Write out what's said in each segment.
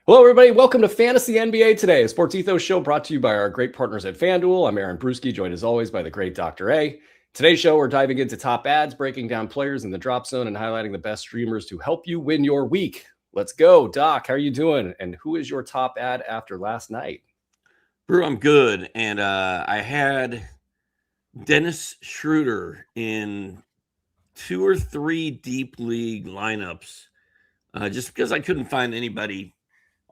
Hello, everybody. Welcome to Fantasy NBA Today, a sports ethos show brought to you by our great partners at FanDuel. I'm Aaron Bruski, joined as always by the great Dr. A. Today's show, we're diving into top ads, breaking down players in the drop zone, and highlighting the best streamers to help you win your week. Let's go. Doc, how are you doing? And who is your top ad after last night? Brew, I'm good. And I had Dennis Schroeder in 2 or 3 deep league lineups just because I couldn't find anybody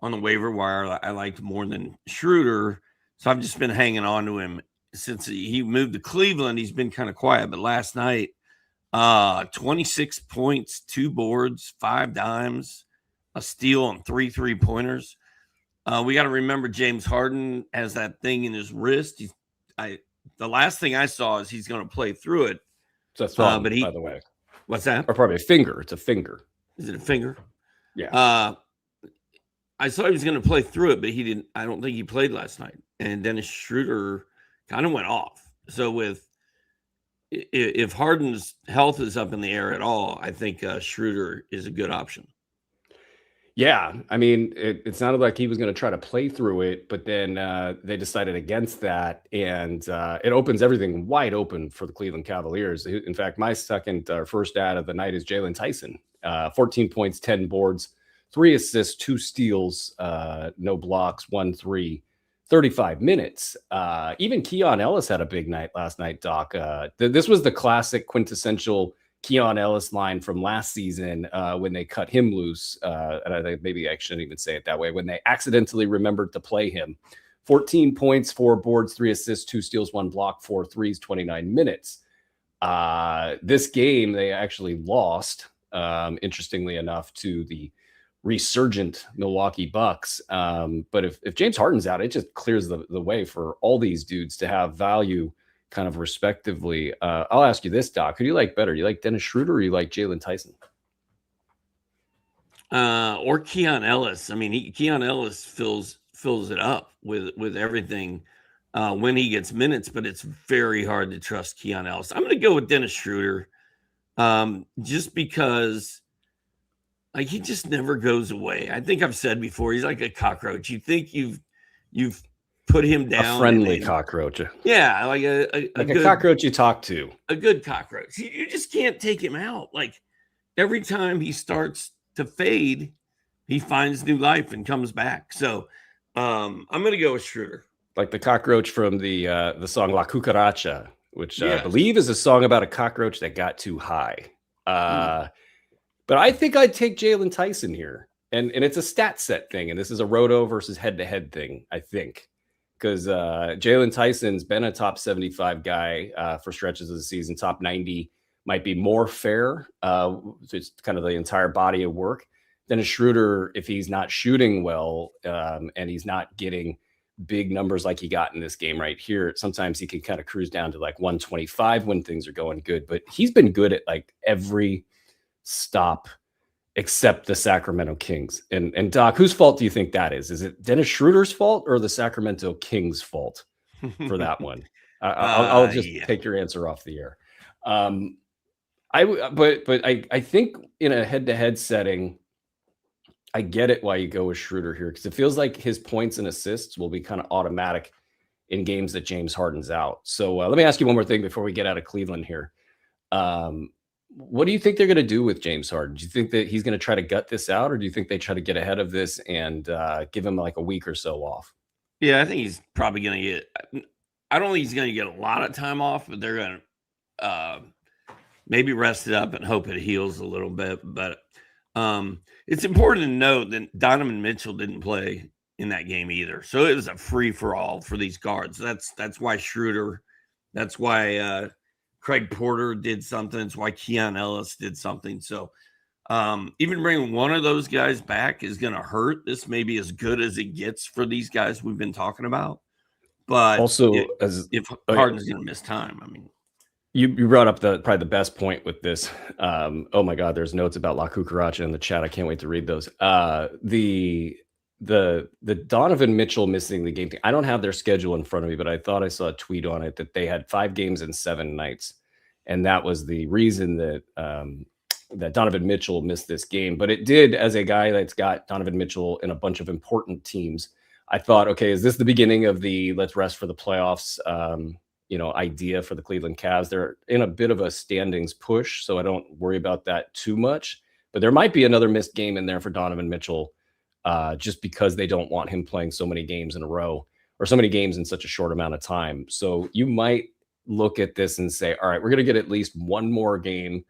on the waiver wire I liked more than Schroeder. So I've just been hanging on to him since he moved to Cleveland. He's been kind of quiet, but last night, 26 points, 2 boards, 5 dimes, a steal, and 3 3-pointers. We got to remember James Harden has that thing in his wrist. The last thing I saw is he's going to play through it. So that's wrong, by the way. What's that? Or probably a finger. It's a finger. Is it a finger? Yeah. I saw he was going to play through it, but he didn't. I don't think he played last night. And Dennis Schroeder kind of went off. So if Harden's health is up in the air at all, I think Schroeder is a good option. Yeah, I mean, it sounded like he was going to try to play through it, but then they decided against that, and it opens everything wide open for the Cleveland Cavaliers. In fact, my first ad of the night is Jalen Tyson, 14 points, 10 boards, 3 assists, 2 steals, no blocks, 1 3, 35 minutes. Even Keon Ellis had a big night last night, Doc. This was the classic quintessential Keon Ellis line from last season when they cut him loose. And I think maybe I shouldn't even say it that way. When they accidentally remembered to play him. 14 points, 4 boards, 3 assists, 2 steals, 1 block, 4 threes, 29 minutes. This game, they actually lost, interestingly enough, to the resurgent Milwaukee Bucks. But if James Harden's out, it just clears the way for all these dudes to have value kind of respectively. I'll ask you this, Doc. Who do you like better? You like Dennis Schroeder or you like Jalen Tyson? Or Keon Ellis. I mean, Keon Ellis fills it up with everything when he gets minutes, but it's very hard to trust Keon Ellis. I'm going to go with Dennis Schroeder just because like he just never goes away. I think I've said before, he's like a cockroach. You think you've put him down. A friendly cockroach. Yeah, like a good, cockroach you talk to. A good cockroach. You just can't take him out. Like every time he starts to fade, he finds new life and comes back. So I'm going to go with Schroeder. Like the cockroach from the song La Cucaracha, which I believe is a song about a cockroach that got too high. But I think I'd take Jalen Tyson here. And it's a stat set thing. And this is a roto versus head-to-head thing, I think. Because Jalen Tyson's been a top 75 guy for stretches of the season. Top 90 might be more fair. It's kind of the entire body of work. Then a Schroeder, if he's not shooting well and he's not getting big numbers like he got in this game right here, sometimes he can kind of cruise down to like 125 when things are going good. But he's been good at like every stop except the Sacramento Kings. And Doc, whose fault do you think that is? Is it Dennis Schroeder's fault or the Sacramento Kings' fault for that one? I'll just take your answer off the air. I think in a head-to-head setting, I get it why you go with Schroeder here because it feels like his points and assists will be kind of automatic in games that James Harden's out. So let me ask you one more thing before we get out of Cleveland here. What do you think they're going to do with James Harden? Do you think that he's going to try to gut this out, or do you think they try to get ahead of this and give him like a week or so off? Yeah, I think he's probably going to get – I don't think he's going to get a lot of time off, but they're going to maybe rest it up and hope it heals a little bit. But it's important to note that Donovan Mitchell didn't play in that game either. So it was a free-for-all for these guards. That's why Schroeder – that's why Craig Porter did something. It's why Keon Ellis did something. So even bringing one of those guys back is going to hurt. This may be as good as it gets for these guys we've been talking about. But also, if Harden's going to miss time, I mean. You brought up probably the best point with this. Oh, my God, there's notes about La Cucaracha in the chat. I can't wait to read those. The Donovan Mitchell missing the game thing. I don't have their schedule in front of me, but I thought I saw a tweet on it that they had 5 games in 7 nights. And that was the reason that that Donovan Mitchell missed this game, but it did, as a guy that's got Donovan Mitchell in a bunch of important teams. I thought, okay, is this the beginning of the let's rest for the playoffs, idea for the Cleveland Cavs? They're in a bit of a standings push, so I don't worry about that too much. But there might be another missed game in there for Donovan Mitchell, just because they don't want him playing so many games in a row or so many games in such a short amount of time. So you might look at this and say, all right, we're going to get at least one more game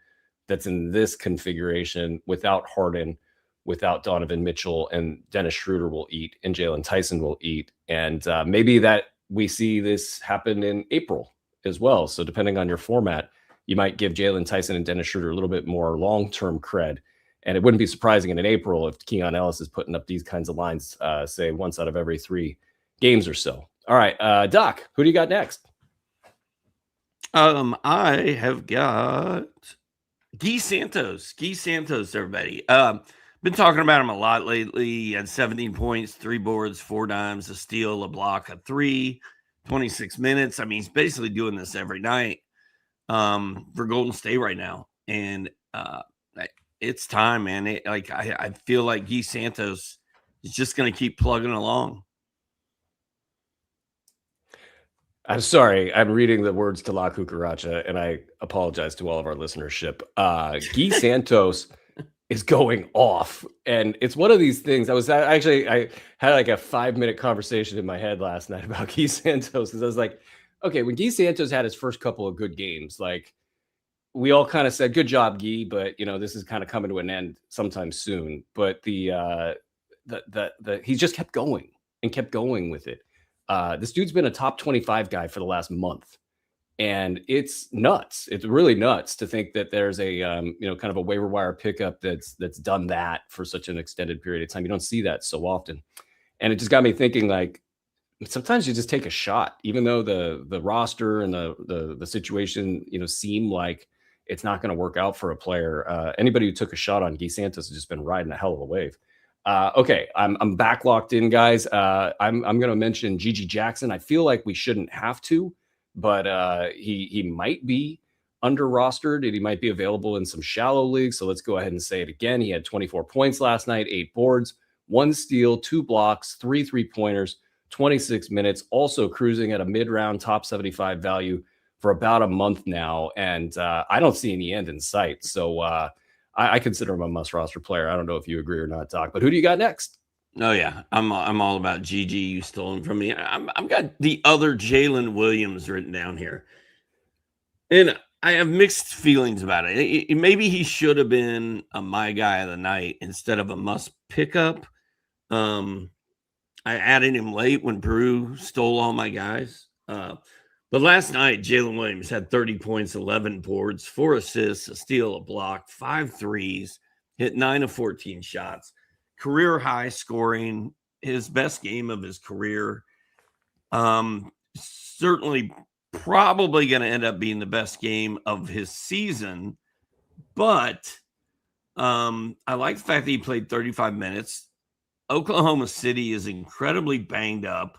that's in this configuration without Harden, without Donovan Mitchell, and Dennis Schroeder will eat, and Jalen Tyson will eat. And maybe that we see this happen in April as well. So depending on your format, you might give Jalen Tyson and Dennis Schroeder a little bit more long-term cred. And it wouldn't be surprising in April if Keon Ellis is putting up these kinds of lines, say once out of every 3 games or so. All right, Doc, who do you got next? I have got Guy Santos. Guy Santos, everybody. Been talking about him a lot lately. He had 17 points, 3 boards, 4 dimes, a steal, a block, a 3, 26 minutes. I mean, he's basically doing this every night for Golden State right now. And it's time, man. I feel like Guy Santos is just going to keep plugging along. I'm sorry. I'm reading the words to La Cucaracha, and I apologize to all of our listenership. Guy Santos is going off, and it's one of these things. I had like a 5-minute conversation in my head last night about Guy Santos, because I was like, okay, when Guy Santos had his first couple of good games, like we all kind of said, good job, Guy, but this is kind of coming to an end sometime soon. But he just kept going with it. This dude's been a top 25 guy for the last month, and it's nuts. It's really nuts to think that there's a kind of a waiver wire pickup that's done that for such an extended period of time. You don't see that so often, and it just got me thinking, like, sometimes you just take a shot, even though the roster and the situation seem like it's not going to work out for a player. Anybody who took a shot on Guy Santos has just been riding a hell of a wave. Okay, I'm back locked in, guys. I'm going to mention Gigi Jackson. I feel like we shouldn't have to, but he might be under rostered, and he might be available in some shallow leagues. So let's go ahead and say it again. He had 24 points last night, 8 boards, 1 steal, 2 blocks, 3 3-pointers, 26 minutes. Also cruising at a mid-round top 75 value for about a month now, and I don't see any end in sight. So I consider him a must-roster player. I don't know if you agree or not, Doc, but who do you got next? Oh, yeah. I'm all about GG. You stole him from me. I've got the other Jalen Williams written down here. And I have mixed feelings about it. Maybe he should have been a my guy of the night instead of a must pickup. I added him late when Brew stole all my guys. But last night, Jalen Williams had 30 points, 11 boards, 4 assists, a steal, a block, 5 threes, hit 9 of 14 shots, career high scoring, his best game of his career. Certainly probably going to end up being the best game of his season. But I like the fact that he played 35 minutes. Oklahoma City is incredibly banged up,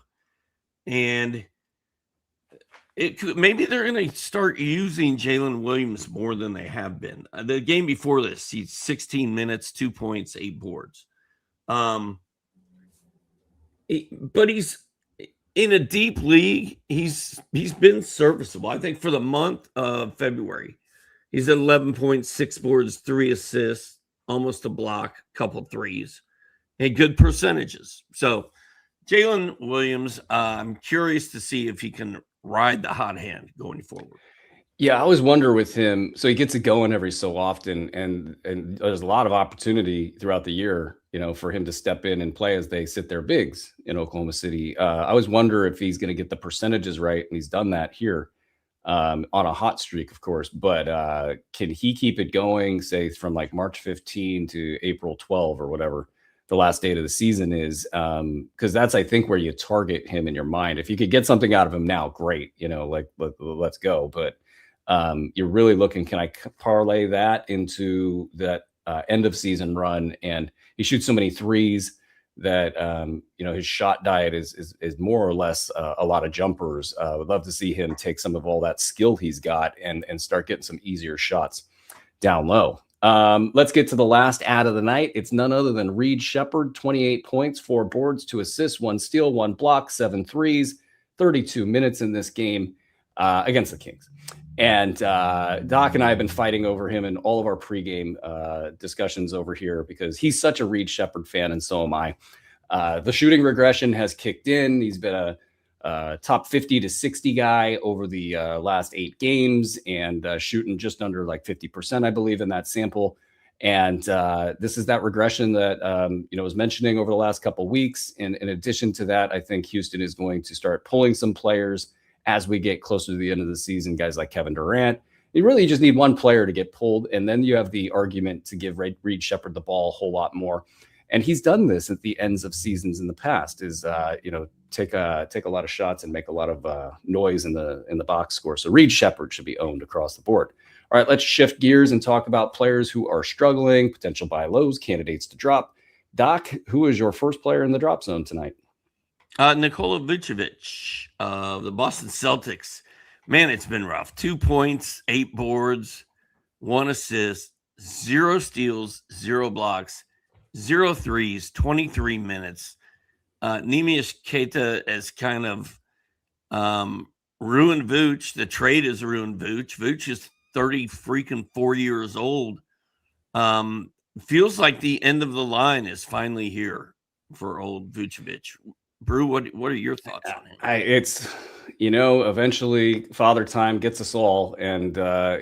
and maybe they're going to start using Jalen Williams more than they have been. The game before this, he's 16 minutes, 2 points, 8 boards. But he's in a deep league. He's been serviceable. I think for the month of February, he's at 11 points, 6 boards, 3 assists, almost a block, couple threes, and good percentages. So Jalen Williams, I'm curious to see if he can ride the hot hand going forward. Yeah, I always wonder with him. So he gets it going every so often, and there's a lot of opportunity throughout the year, for him to step in and play as they sit their bigs in Oklahoma City. I always wonder if he's going to get the percentages right, and he's done that here on a hot streak, of course. But can he keep it going, say, from like March 15 to April 12 or whatever the last date of the season is? Because that's, I think, where you target him in your mind. If you could get something out of him now, great, let's go. But you're really looking, can I parlay that into that end of season run? And he shoots so many threes that his shot diet is more or less a lot of jumpers. Would love to see him take some of all that skill he's got and start getting some easier shots down low. Let's get to the last ad of the night. It's none other than Reed Shepard, 28 points, 4 boards, 2 assists, 1 steal, 1 block, 7 threes, 32 minutes in this game against the Kings. And Doc and I have been fighting over him in all of our pregame discussions over here because he's such a Reed Shepard fan, and so am I. The shooting regression has kicked in. He's been a top 50 to 60 guy over the last 8 games and shooting just under like 50%, I believe, in that sample. And this is that regression that was mentioning over the last couple of weeks. And in addition to that, I think Houston is going to start pulling some players as we get closer to the end of the season, guys like Kevin Durant. You really just need one player to get pulled, and then you have the argument to give Reed Shepard the ball a whole lot more. And he's done this at the ends of seasons in the past, is take a lot of shots and make a lot of noise in the box score. So Reed Shepard should be owned across the board. All right, let's shift gears and talk about players who are struggling, potential buy lows, candidates to drop. Doc, who is your first player in the drop zone tonight? Nikola Vucevic of the Boston Celtics. Man, it's been rough. 2 points, 8 boards, 1 assist, 0 steals, 0 blocks, 0 threes, 23 minutes. Neemias Queta has kind of ruined Vooch. The trade has ruined Vooch. Vooch is 4 years old. Feels like the end of the line is finally here for old Vucevic. Brew, what are your thoughts on it? It's, eventually Father Time gets us all, and I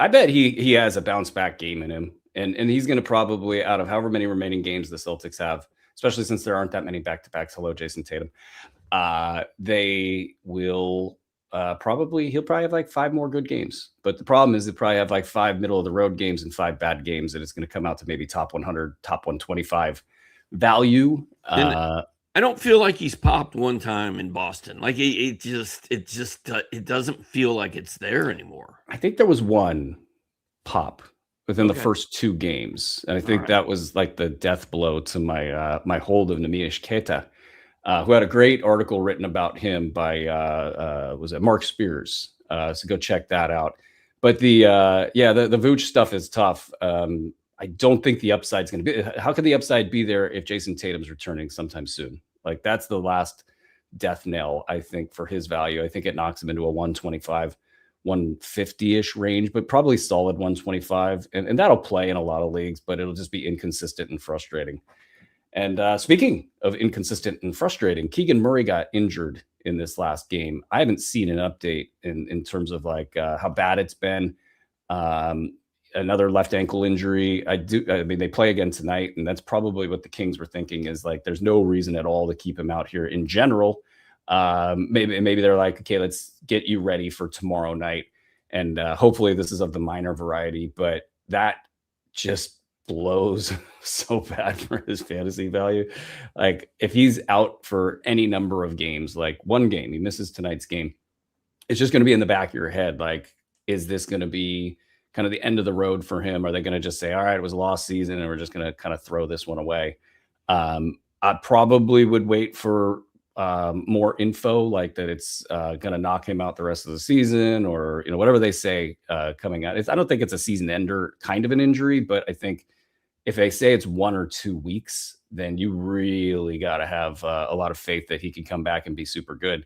bet he has a bounce back game in him, and he's going to probably, out of however many remaining games the Celtics have, especially since there aren't that many back-to-backs. Hello, Jason Tatum. They will he'll probably have like 5 more good games. But the problem is they probably have like 5 middle of the road games and 5 bad games, and it's going to come out to maybe top 100, top 125 value. I don't feel like he's popped one time in Boston. Like it doesn't feel like it's there anymore. I think there was one pop within the first 2 games. And I think that was like the death blow to my hold of Neemias Queta, who had a great article written about him by was it Mark Spears? So go check that out. But the Vooch stuff is tough. I don't think the upside is going to be. How could the upside be there if Jason Tatum's returning sometime soon? Like, that's the last death nail, I think, for his value. I think it knocks him into a 125, 150-ish range, but probably solid 125. And that'll play in a lot of leagues, but it'll just be inconsistent and frustrating. And speaking of inconsistent and frustrating, Keegan Murray got injured in this last game. I haven't seen an update in terms of like how bad it's been. Another left ankle injury. I mean, they play again tonight, and that's probably what the Kings were thinking, is like, there's no reason at all to keep him out here in general. Maybe they're like, okay, let's get you ready for tomorrow night. And hopefully this is of the minor variety, but that just blows so bad for his fantasy value. Like, if he's out for any number of games, like one game, he misses tonight's game, it's just going to be in the back of your head. Like, is this going to be kind of the end of the road for him? Are they going to just say, all right, it was a lost season and we're just going to kind of throw this one away? I probably would wait for more info, like that it's going to knock him out the rest of the season, or, whatever they say coming out. I don't think it's a season ender kind of an injury, but I think if they say it's 1 or 2 weeks, then you really got to have a lot of faith that he can come back and be super good.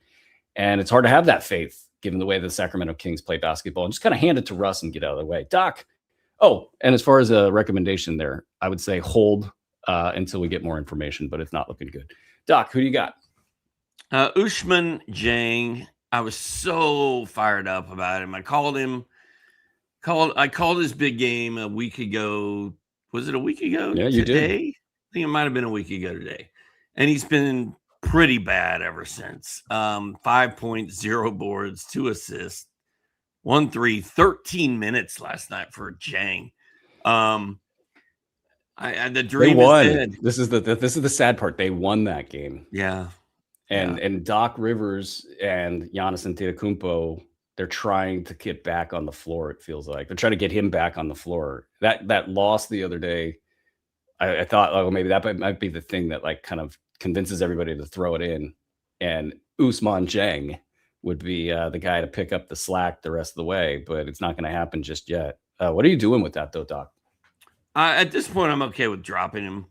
And it's hard to have that faith given the way the Sacramento Kings play basketball, and just kind of hand it to Russ and get out of the way. Doc. Oh, and as far as a recommendation there, I would say hold until we get more information, but it's not looking good. Doc, who do you got? Ousmane Dieng. I was so fired up about him. I called his big game a week ago. Was it a week ago? Yeah, you today? did. I think it might have been a week ago today. And he's been pretty bad ever since. 5 points, 0 boards, 2 assists, 1 3, 13 minutes last night for Dieng. The dream is dead. This is the sad part. They won that game. Yeah. And Doc Rivers and Giannis Antetokounmpo, they're trying to get back on the floor. It feels like they're trying to get him back on the floor. That loss the other day, I thought, oh, maybe that might be the thing that like kind of convinces everybody to throw it in, and Ousmane Dieng would be the guy to pick up the slack the rest of the way, but it's not going to happen just yet. What are you doing with that though, Doc? At this point, I'm okay with dropping him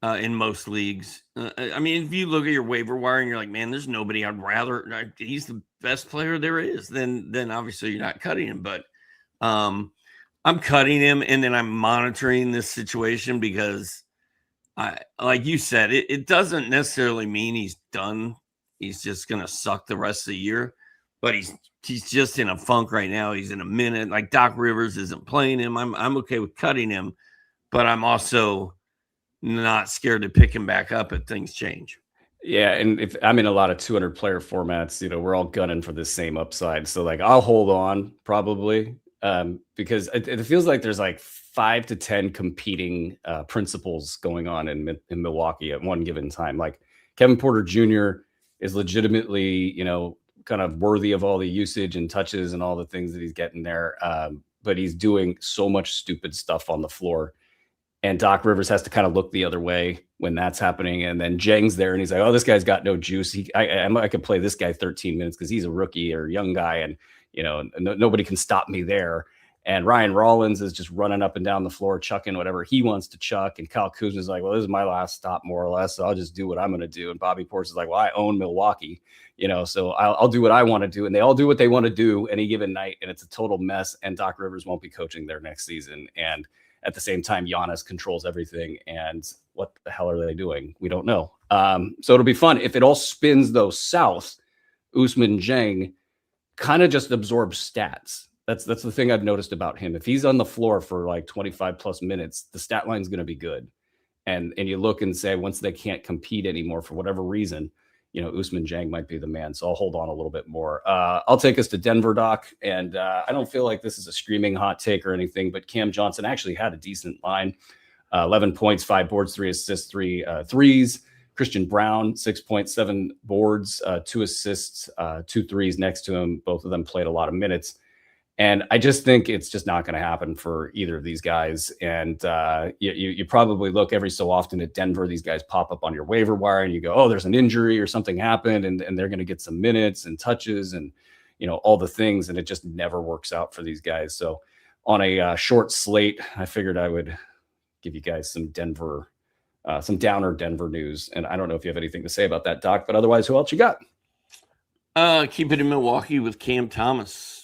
in most leagues. I mean, if you look at your waiver wire and you're like, man, there's nobody I'd rather. He's the best player there is. Then obviously you're not cutting him. But I'm cutting him, and then I'm monitoring this situation because, like you said, it doesn't necessarily mean he's done. He's just gonna suck the rest of the year. But he's just in a funk right now. He's in a minute. Like Doc Rivers isn't playing him. I'm okay with cutting him. But I'm also not scared to pick him back up if things change. Yeah, and if I'm in a lot of 200 player formats, we're all gunning for the same upside. So like I'll hold on probably because it feels like there's like 5 to 10 competing principles going on in Milwaukee at one given time. Like Kevin Porter Jr. is legitimately, kind of worthy of all the usage and touches and all the things that he's getting there. But he's doing so much stupid stuff on the floor. And Doc Rivers has to kind of look the other way when that's happening. And then Jang's there and he's like, oh, this guy's got no juice. I could play this guy 13 minutes because he's a rookie or a young guy. And, nobody can stop me there. And Ryan Rollins is just running up and down the floor, chucking whatever he wants to chuck. And Kyle Kuzma's like, well, this is my last stop, more or less. So I'll just do what I'm going to do. And Bobby Portis is like, well, I own Milwaukee, so I'll do what I want to do. And they all do what they want to do any given night. And it's a total mess. And Doc Rivers won't be coaching there next season. And at the same time, Giannis controls everything. And what the hell are they doing? We don't know. So it'll be fun. If it all spins, though, south, Ousmane Dieng kind of just absorbs stats. That's the thing I've noticed about him. If he's on the floor for like 25 plus minutes, the stat line's going to be good. And you look and say, once they can't compete anymore for whatever reason, Ousmane Dieng might be the man. So I'll hold on a little bit more. I'll take us to Denver, Doc. And I don't feel like this is a screaming hot take or anything, but Cam Johnson actually had a decent line. 11 points, 5 boards, 3 assists, 3 threes. Christian Brown, 6.7 boards, 2 assists, 2 threes next to him. Both of them played a lot of minutes. And I just think it's just not going to happen for either of these guys. And you probably look every so often at Denver. These guys pop up on your waiver wire and you go, oh, there's an injury or something happened. And they're going to get some minutes and touches and, all the things. And it just never works out for these guys. So on a short slate, I figured I would give you guys some Denver, some downer Denver news. And I don't know if you have anything to say about that, Doc, but otherwise, who else you got? Keep it in Milwaukee with Cam Thomas.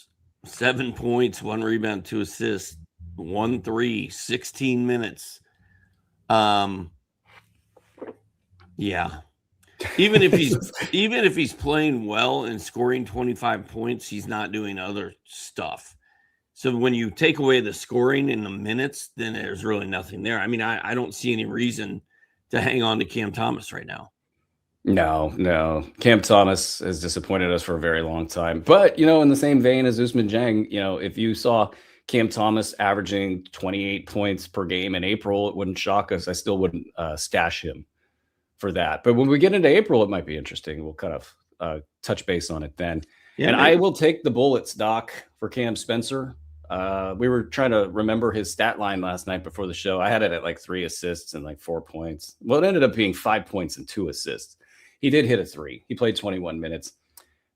7 points, 1 rebound, 2 assists, 1 3, 16 minutes. Yeah. Even if he's playing well and scoring 25 points, he's not doing other stuff. So when you take away the scoring in the minutes, then there's really nothing there. I mean, I don't see any reason to hang on to Cam Thomas right now. No. Cam Thomas has disappointed us for a very long time. But, in the same vein as Ousmane Dieng, if you saw Cam Thomas averaging 28 points per game in April, it wouldn't shock us. I still wouldn't stash him for that. But when we get into April, it might be interesting. We'll kind of touch base on it then. Yeah, and maybe. I will take the bullets, Doc, for Cam Spencer. We were trying to remember his stat line last night before the show. I had it at like 3 assists and like 4 points. Well, it ended up being 5 points and 2 assists. He did hit a 3. He played 21 minutes.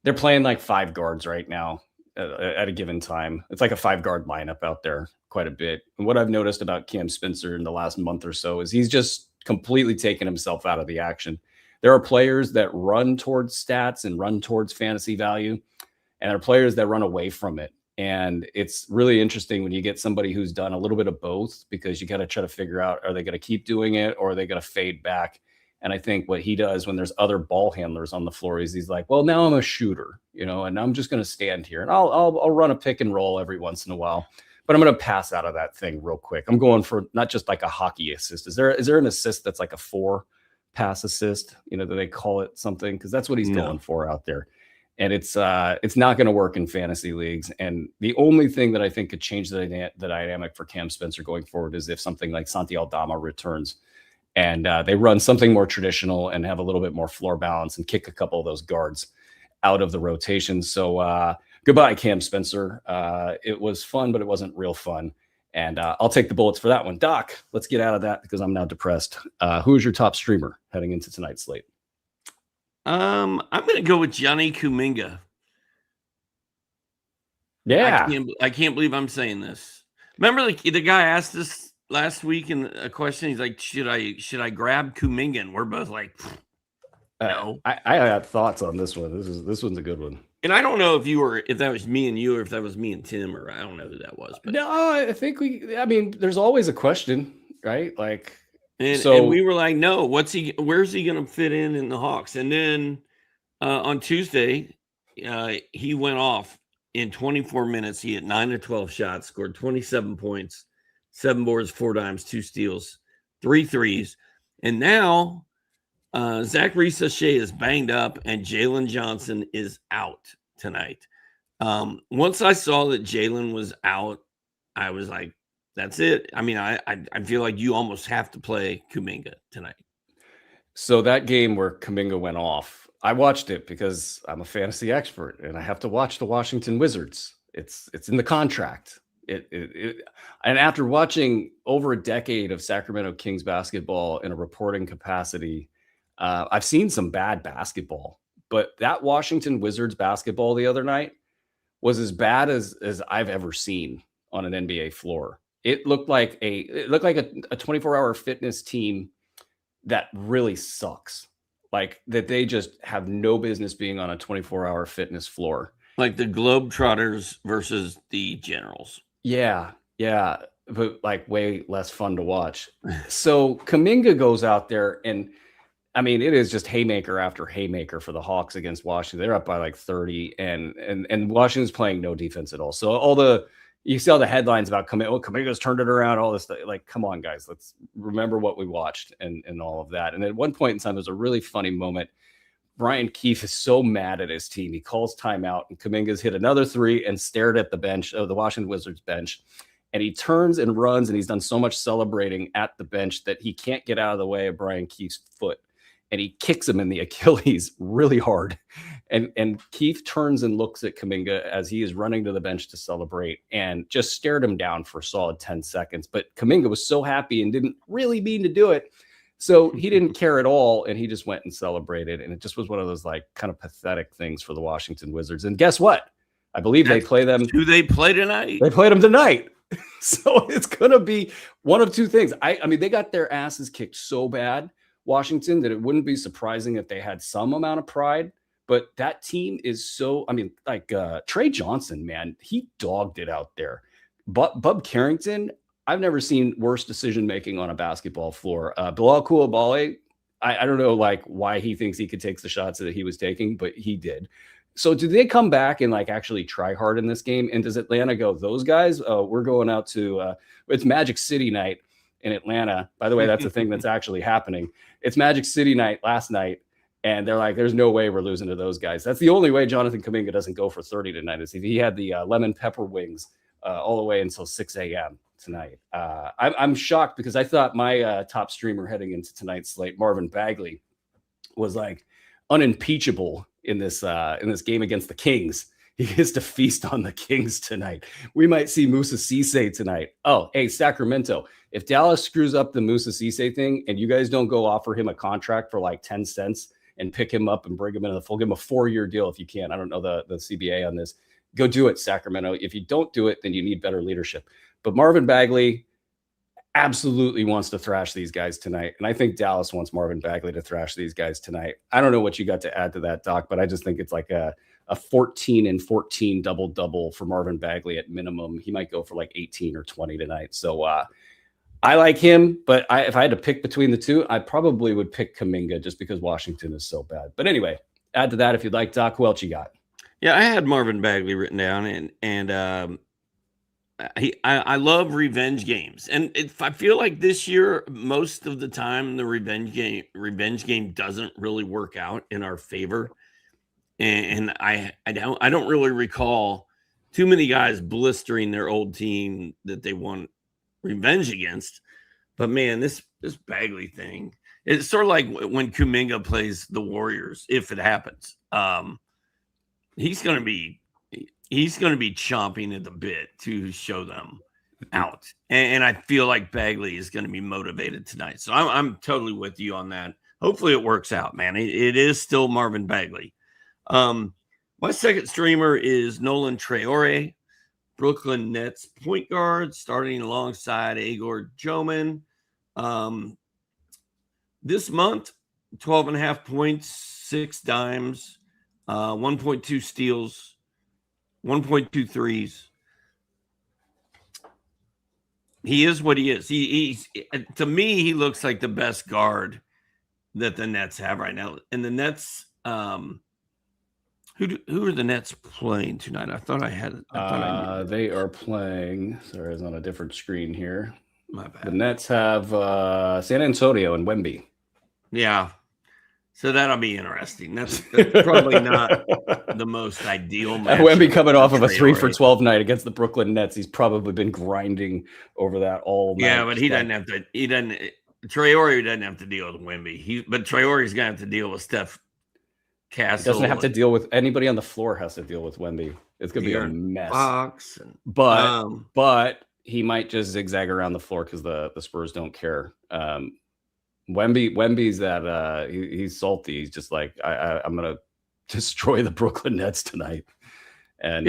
They're playing like 5 guards right now at a given time. It's like a 5-guard lineup out there quite a bit. And what I've noticed about Cam Spencer in the last month or so is he's just completely taken himself out of the action. There are players that run towards stats and run towards fantasy value, and there are players that run away from it. And it's really interesting when you get somebody who's done a little bit of both, because you got to try to figure out, are they going to keep doing it or are they going to fade back? And I think what he does when there's other ball handlers on the floor is he's like, well, now I'm a shooter, and I'm just going to stand here and I'll run a pick and roll every once in a while, but I'm going to pass out of that thing real quick. I'm going for not just like a hockey assist. Is there an assist that's like a 4-pass assist? Do they call it something? Because that's what he's going for out there. And it's not going to work in fantasy leagues. And the only thing that I think could change the dynamic for Cam Spencer going forward is if something like Santi Aldama returns. And they run something more traditional and have a little bit more floor balance and kick a couple of those guards out of the rotation. So goodbye, Cam Spencer. It was fun, but it wasn't real fun. And I'll take the bullets for that one. Doc, let's get out of that because I'm now depressed. Who is your top streamer heading into tonight's slate? I'm going to go with Johnny Kuminga. Yeah. I can't believe I'm saying this. Remember the guy asked us last week in a question. He's like, "Should I grab Kuminga?" And we're both like, "No." I had thoughts on this one. This one's a good one. And I don't know if that was me and you, or if that was me and Tim, or I don't know who that was. But no, I think there's always a question, right? Like, and we were like, "No, where's he going to fit in the Hawks?" And then on Tuesday, he went off in 24 minutes. He hit 9 of 12 shots, scored 27 points, 7 boards, 4 dimes, 2 steals, 3 threes. And now Zach Reese-Shea is banged up and Jalen Johnson is out tonight. Once I saw that Jalen was out, I was like, that's it. I mean, I feel like you almost have to play Kuminga tonight. So that game where Kuminga went off, I watched it because I'm a fantasy expert and I have to watch the Washington Wizards. It's in the contract. And after watching over a decade of Sacramento Kings basketball in a reporting capacity, I've seen some bad basketball, but that Washington Wizards basketball the other night was as bad as I've ever seen on an NBA floor. It looked like a 24-hour fitness team that really sucks. Like that they just have no business being on a 24-hour fitness floor. Like the Globetrotters versus the Generals. Yeah, but like way less fun to watch. So Kuminga goes out there and I mean, it is just haymaker after haymaker for the Hawks against Washington. They're up by like 30 and Washington's playing no defense at all. So you see all the headlines about Kuminga's turned it around, all this stuff. Like, come on, guys, let's remember what we watched and all of that. And at one point in time, there's a really funny moment. Brian Keefe is so mad at his team. He calls timeout and Kuminga's hit another 3 and stared at the bench of the Washington Wizards bench. And he turns and runs and he's done so much celebrating at the bench that he can't get out of the way of Brian Keefe's foot. And he kicks him in the Achilles really hard. And Keefe turns and looks at Kuminga as he is running to the bench to celebrate and just stared him down for a solid 10 seconds. But Kuminga was so happy and didn't really mean to do it. So he didn't care at all. And he just went and celebrated. And it just was one of those like kind of pathetic things for the Washington Wizards. And guess what? I believe they play them. Do they play tonight? They played them tonight. So it's going to be one of two things. I mean, they got their asses kicked so bad, Washington, that it wouldn't be surprising if they had some amount of pride. But that team is so, I mean, like Trey Johnson, man, he dogged it out there. But Bub Carrington, I've never seen worse decision-making on a basketball floor. Bilal Coulibaly, I don't know like why he thinks he could take the shots that he was taking, but he did. So do they come back and like actually try hard in this game? And does Atlanta go, those guys, we're going out to, it's Magic City night in Atlanta. By the way, that's a thing that's actually happening. It's Magic City night last night. And they're like, there's no way we're losing to those guys. That's the only way Jonathan Kuminga doesn't go for 30 tonight is if he had the lemon pepper wings all the way until 6 a.m. tonight. I'm shocked because I thought my top streamer heading into tonight's slate, Marvin Bagley, was like unimpeachable in this game against the Kings. He gets to feast on the Kings tonight. We might see Musa Cisse tonight. Oh, hey, Sacramento. If Dallas screws up the Musa Cisse thing and you guys don't go offer him a contract for like 10 cents and pick him up and bring him in the full, give him a 4-year deal if you can. I don't know the CBA on this. Go do it, Sacramento. If you don't do it, then you need better leadership. But Marvin Bagley absolutely wants to thrash these guys tonight. And I think Dallas wants Marvin Bagley to thrash these guys tonight. I don't know what you got to add to that, Doc, but I just think it's like a 14 and 14 double-double for Marvin Bagley at minimum. He might go for like 18 or 20 tonight. So I like him, but if I had to pick between the two, I probably would pick Kuminga just because Washington is so bad. But anyway, add to that if you'd like, Doc. Who else you got? Yeah, I had Marvin Bagley written down, and I love revenge games, and I feel like this year most of the time the revenge game doesn't really work out in our favor, and I don't really recall too many guys blistering their old team that they want revenge against. But man, this Bagley thing, it's sort of like when Kuminga plays the Warriors, if it happens. He's going to be chomping at the bit to show them out. And I feel like Bagley is going to be motivated tonight. So I'm totally with you on that. Hopefully it works out, man. It is still Marvin Bagley. My second streamer is Nolan Traore Brooklyn Nets point guard starting alongside Igor Joman. This month, 12.5 points, 6 dimes, 1.2 steals, 1.2 threes. He is what he is. He's to me, he looks like the best guard that the Nets have right now. And the Nets, who are the Nets playing tonight? I thought I had. They are playing. Sorry, I was on a different screen here. My bad. The Nets have San Antonio and Wemby. Yeah. So that'll be interesting. That's probably not the most ideal match. Wemby coming off of a 3 for 12 night against the Brooklyn Nets. He's probably been grinding over that all night. Yeah, but he doesn't have to. He doesn't. Traore doesn't have to deal with Wemby. But Traore's gonna have to deal with Steph Castle. He doesn't have to deal with anybody on the floor. Has to deal with Wemby. It's gonna be a mess. But he might just zigzag around the floor because the Spurs don't care. Wemby's that he's salty. He's just like I'm gonna destroy the Brooklyn Nets tonight. And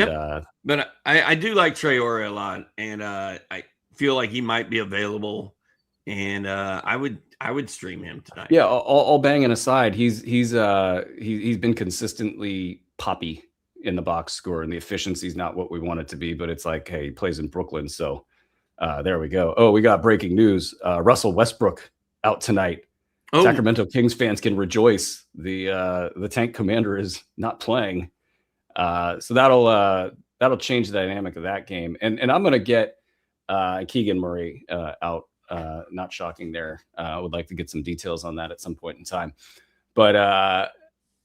but I do like Traore a lot, and I feel like he might be available, and I would stream him tonight. Yeah, all banging aside, he's been consistently poppy in the box score, and the efficiency is not what we want it to be. But it's like, hey, he plays in Brooklyn, so there we go. Oh, we got breaking news: Russell Westbrook out tonight. Oh. Sacramento Kings fans can rejoice. The tank commander is not playing, so that'll change the dynamic of that game. And I'm gonna get Keegan Murray out. Not shocking there. I would like to get some details on that at some point in time. But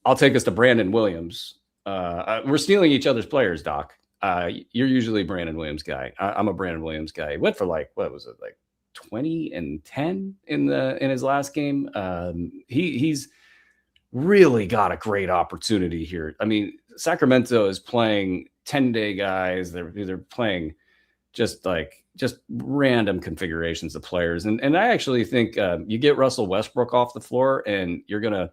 I'll take us to Brandon Williams. We're stealing each other's players, Doc. You're usually a Brandon Williams guy. I'm a Brandon Williams guy. He went for like 20 and 10 in his last game. He's really got a great opportunity here. I mean, Sacramento is playing 10-day guys. They're playing just random configurations of players. And I actually think you get Russell Westbrook off the floor and you're going to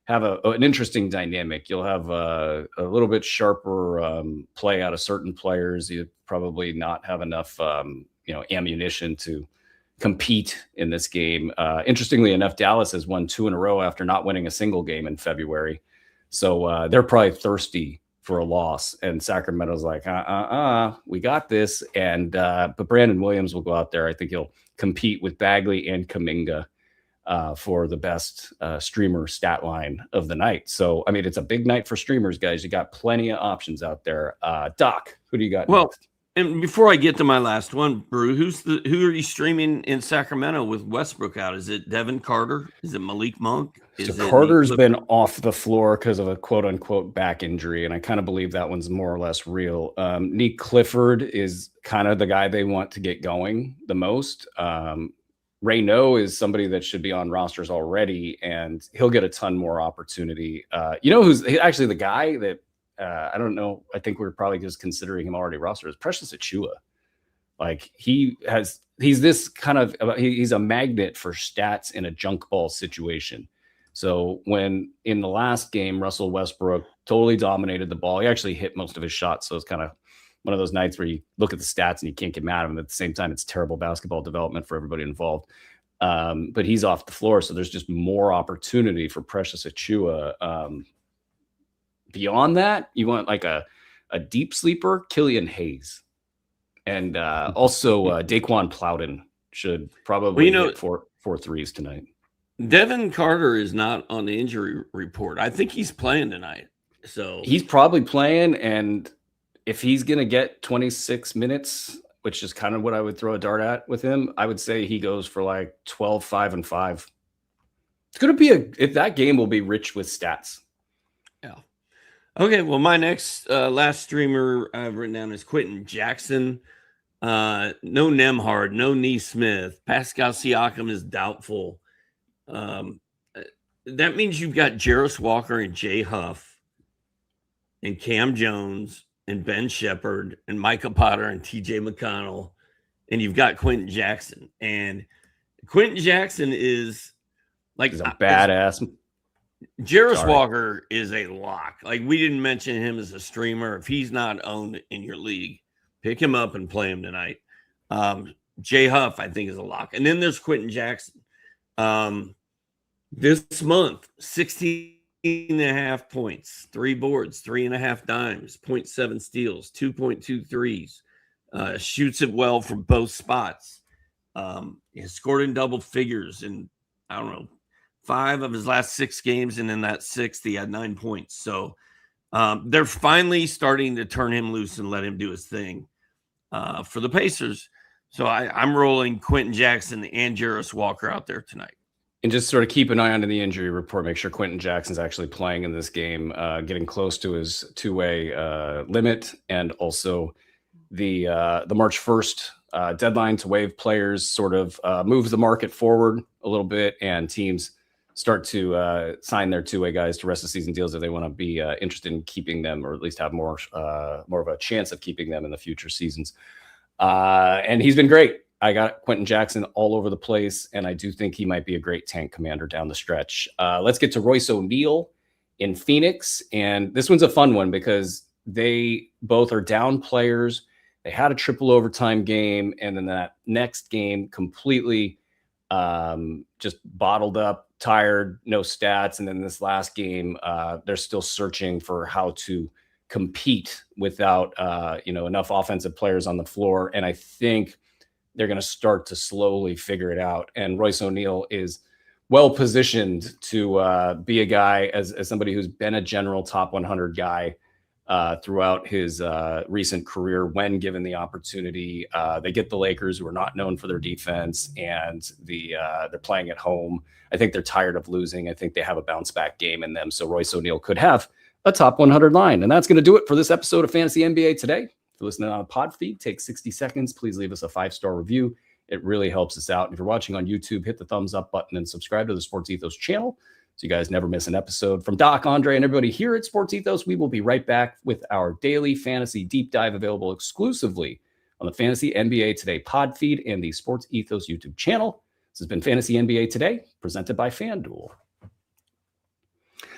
have an interesting dynamic. You'll have a little bit sharper play out of certain players. You probably not have enough ammunition to compete in this game. Interestingly enough, Dallas has won 2 in a row after not winning a single game in February. So they're probably thirsty for a loss. And Sacramento's like, we got this. And but Brandon Williams will go out there. I think he'll compete with Bagley and Kuminga for the best streamer stat line of the night. So, I mean, it's a big night for streamers, guys. You got plenty of options out there. Doc, who do you got next? And before I get to my last one, Brew, who are you streaming in Sacramento with Westbrook out? Is it Devin Carter? Is it Malik Monk? Carter's been off the floor because of a quote unquote back injury, and I kind of believe that one's more or less real. Nick Clifford is kind of the guy they want to get going the most. Rayno is somebody that should be on rosters already, and he'll get a ton more opportunity. Who's actually the guy that I don't know. I think we're probably just considering him already rostered as Precious Achiuwa. Like he's this kind of, he's a magnet for stats in a junk ball situation. So when in the last game, Russell Westbrook totally dominated the ball. He actually hit most of his shots. So it's kind of one of those nights where you look at the stats and you can't get mad at him. At the same time, it's terrible basketball development for everybody involved. But he's off the floor. So there's just more opportunity for Precious Achiuwa. Beyond that, you want like a deep sleeper, Killian Hayes. And also Daquan Plowden should probably hit four threes tonight. Devin Carter is not on the injury report. I think he's playing tonight. So he's probably playing. And if he's going to get 26 minutes, which is kind of what I would throw a dart at with him, I would say he goes for like 12, 5, and 5. It's going to be if that game will be rich with stats. Yeah. Okay, well, my next last streamer I've written down is Quentin Jackson. No Nemhard, no Neesmith. Pascal Siakam is doubtful. That means you've got Jarris Walker and Jay Huff and Cam Jones and Ben Shepherd and Micah Potter and TJ McConnell, and you've got Quentin Jackson. And Quentin Jackson is like he's a badass. Jarris Walker is a lock. Like, we didn't mention him as a streamer. If he's not owned in your league, Pick him up and play him tonight. Jay Huff, I think, is a lock. And then there's Quentin Jackson. This month, 16.5 points, 3 boards, 3.5 dimes, 0.7 steals, 2.2 threes. Shoots it well from both spots. He has scored in double figures in, 5 of his last 6 games. And in that 6th, he had 9 points. So they're finally starting to turn him loose and let him do his thing for the Pacers. So I'm rolling Quentin Jackson and Jarris Walker out there tonight. And just sort of keep an eye on the injury report. Make sure Quentin Jackson's actually playing in this game, getting close to his 2-way limit, and also the March 1st deadline to waive players sort of moves the market forward a little bit, and teams start to sign their 2-way guys to rest of season deals if they want to be interested in keeping them, or at least have more of a chance of keeping them in the future seasons. And he's been great. I got Quentin Jackson all over the place, and I do think he might be a great tank commander down the stretch. Let's get to Royce O'Neal in Phoenix. And this one's a fun one because they both are down players. They had a triple overtime game, and then that next game completely just bottled up, tired, no stats. And then this last game, they're still searching for how to compete without enough offensive players on the floor. And I think they're going to start to slowly figure it out. And Royce O'Neal is well positioned to be a guy as somebody who's been a general top 100 guy throughout his recent career when given the opportunity. They get the Lakers, who are not known for their defense, and they're playing at home. I think they're tired of losing. I think they have a bounce back game in them. So Royce O'Neal could have a top 100 line. And that's going to do it for this episode of Fantasy NBA Today. If you're listening on a pod feed, take 60 seconds. Please leave us a 5-star review. It really helps us out. And if you're watching on YouTube, hit the thumbs up button and subscribe to the Sports Ethos channel so you guys never miss an episode. From Doc, Andre, and everybody here at Sports Ethos, we will be right back with our daily fantasy deep dive, available exclusively on the Fantasy NBA Today pod feed and the Sports Ethos YouTube channel. This has been Fantasy NBA Today, presented by FanDuel.